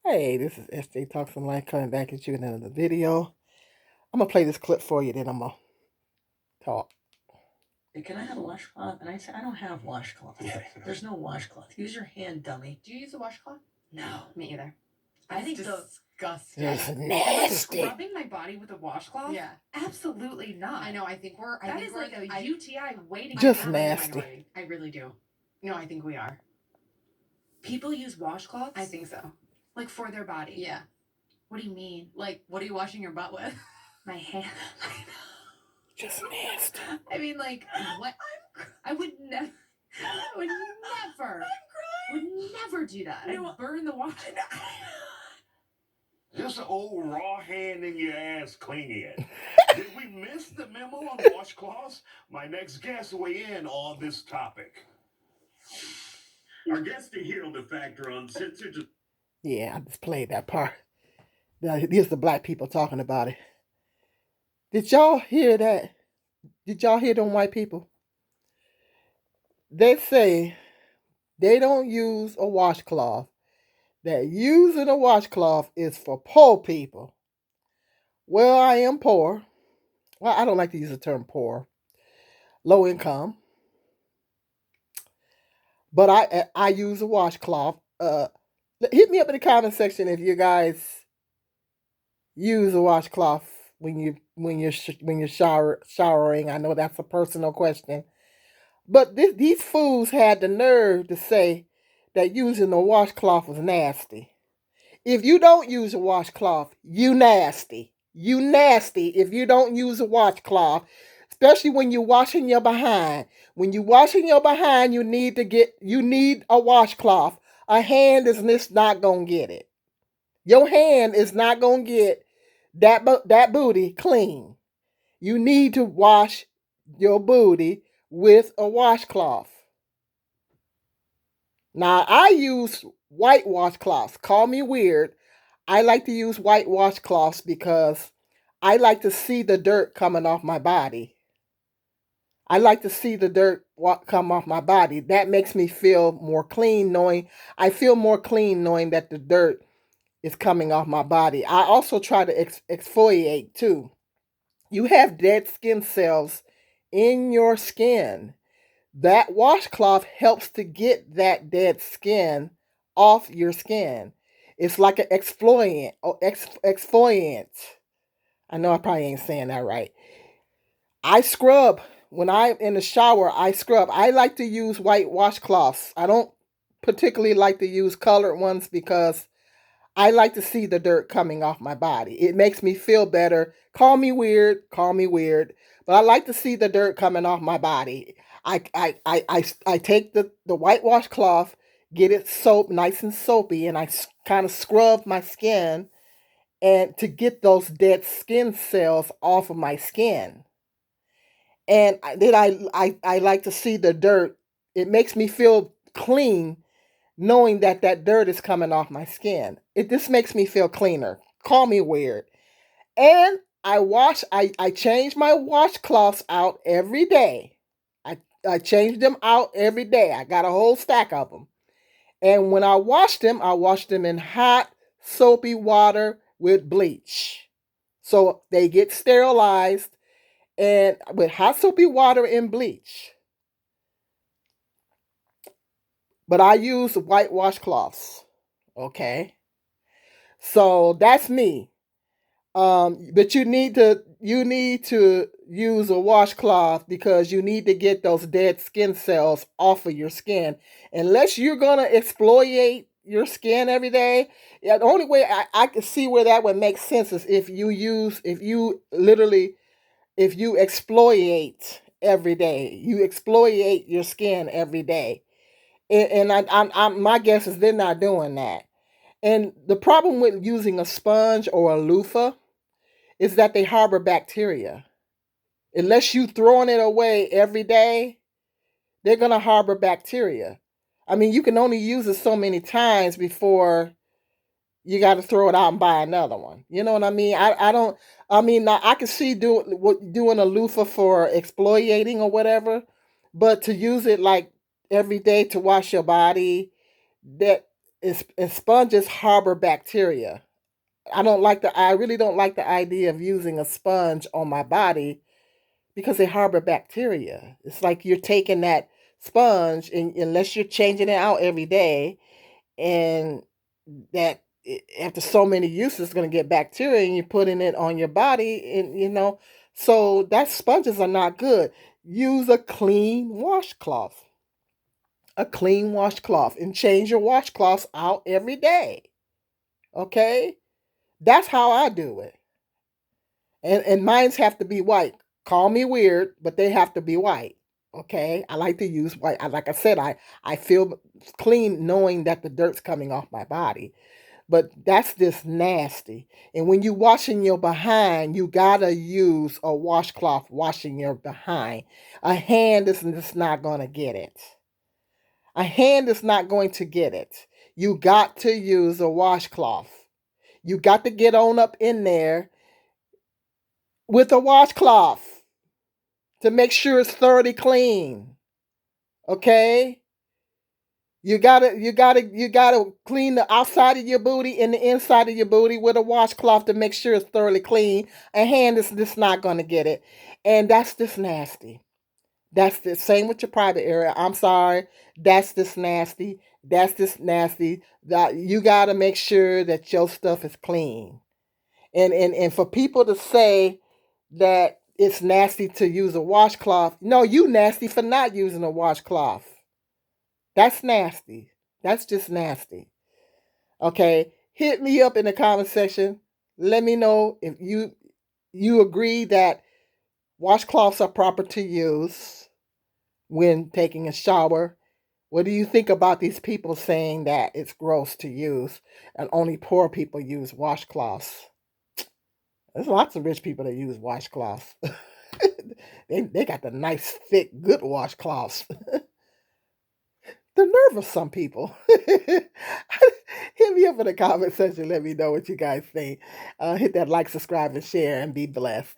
Hey, this is SJ Talks from Life coming back at you in another video. I'm gonna play this clip for you, then I'm gonna talk. Hey, can I have a washcloth? And I said, I don't have washcloth. There's no washcloth. Use your hand, dummy. Do you use a washcloth? No. Me either. I think disgusting. It's Am I nasty. scrubbing my body with a washcloth? Yeah. Absolutely not. I know. I think we're. That is like a UTI waiting to Just happen. nasty. I really do. No, I think we are. People use washcloths? I think so. Like for their body? Yeah. What do you mean? Like, what are you washing your butt with? My hand. Just nasty. I mean, like, what? I would never. I would never. Would never do that. I'd burn the wash. Just an old raw hand in your ass cleaning it. Did we miss the memo on washcloths? My next guest weigh in on this topic. Our guest to heal the factor on censored. Yeah, I just played that part. Now, here's the black people talking about it. Did y'all hear that? Did y'all hear them white people? They say they don't use a washcloth. That using a washcloth is for poor people. Well, I am poor. Well, I don't like to use the term poor. Low income. But I use a washcloth. Hit me up in the comment section if you guys use a washcloth when you're showering. I know that's a personal question, but these fools had the nerve to say that using a washcloth was nasty. If you don't use a washcloth, you nasty. You nasty if you don't use a washcloth, especially when you're washing your behind. When you're washing your behind, you need a washcloth. A hand is just not gonna get it. Your hand is not gonna get that booty clean. You need to wash your booty with a washcloth. Now I use white washcloths. Call me weird. I like to use white washcloths because I like to see the dirt coming off my body. I like to see the dirt come off my body. That makes me feel more clean I feel more clean knowing that the dirt is coming off my body. I also try to exfoliate too. You have dead skin cells in your skin. That washcloth helps to get that dead skin off your skin. It's like an exfoliant or exfoliant. I know I probably ain't saying that right. I scrub. When I'm in the shower, I scrub. I like to use white washcloths. I don't particularly like to use colored ones because I like to see the dirt coming off my body. It makes me feel better. Call me weird, but I like to see the dirt coming off my body. I take the white washcloth, get it nice and soapy, and I kind of scrub my skin and to get those dead skin cells off of my skin. And then I like to see the dirt. It makes me feel clean knowing that that dirt is coming off my skin. This makes me feel cleaner. Call me weird. And I change my washcloths out every day. I change them out every day. I got a whole stack of them. And when I wash them in hot, soapy water with bleach. So they get sterilized and with hot, soapy water and bleach. But I use white washcloths. Okay. So that's me. But you need to use a washcloth because you need to get those dead skin cells off of your skin. Unless you're gonna exfoliate your skin every day, yeah, the only way I can see where that would make sense is if you exfoliate every day. You exfoliate your skin every day, and my guess is they're not doing that. And the problem with using a sponge or a loofah is that they harbor bacteria. Unless you throwing it away every day, they're gonna harbor bacteria. I mean, you can only use it so many times before you got to throw it out and buy another one. You know what I mean? I don't. I mean, I can see doing a loofah for exfoliating or whatever, but to use it like every day to wash your body, that and sponges harbor bacteria. I really don't like the idea of using a sponge on my body because they harbor bacteria. It's like you're taking that sponge, and unless you're changing it out every day, and that after so many uses it's going to get bacteria, and you're putting it on your body, and so that sponges are not good. Use a clean washcloth. A clean washcloth, and change your washcloths out every day. Okay? That's how I do it. And mines have to be white. Call me weird, but they have to be white. Okay? I like to use white. Like I said, I feel clean knowing that the dirt's coming off my body. But that's just nasty. And when you washing your behind, you gotta use a washcloth washing your behind. A hand is just not gonna get it. A hand is not going to get it. You got to use a washcloth. You got to get on up in there with a washcloth to make sure it's thoroughly clean. Okay? You gotta clean the outside of your booty and the inside of your booty with a washcloth to make sure it's thoroughly clean. A hand is just not gonna get it. And that's just nasty. That's the same with your private area. I'm sorry. That's just nasty. That's just nasty. That you gotta make sure that your stuff is clean. And for people to say that it's nasty to use a washcloth, no, you nasty for not using a washcloth. That's nasty. That's just nasty. Okay? Hit me up in the comment section. Let me know if you agree that washcloths are proper to use when taking a shower. What do you think about these people saying that it's gross to use and only poor people use washcloths? There's lots of rich people that use washcloths. they got the nice, thick, good washcloths. The nerve of some people. Hit me up in the comment section. Let me know what you guys think. Hit that like, subscribe, and share, and be blessed.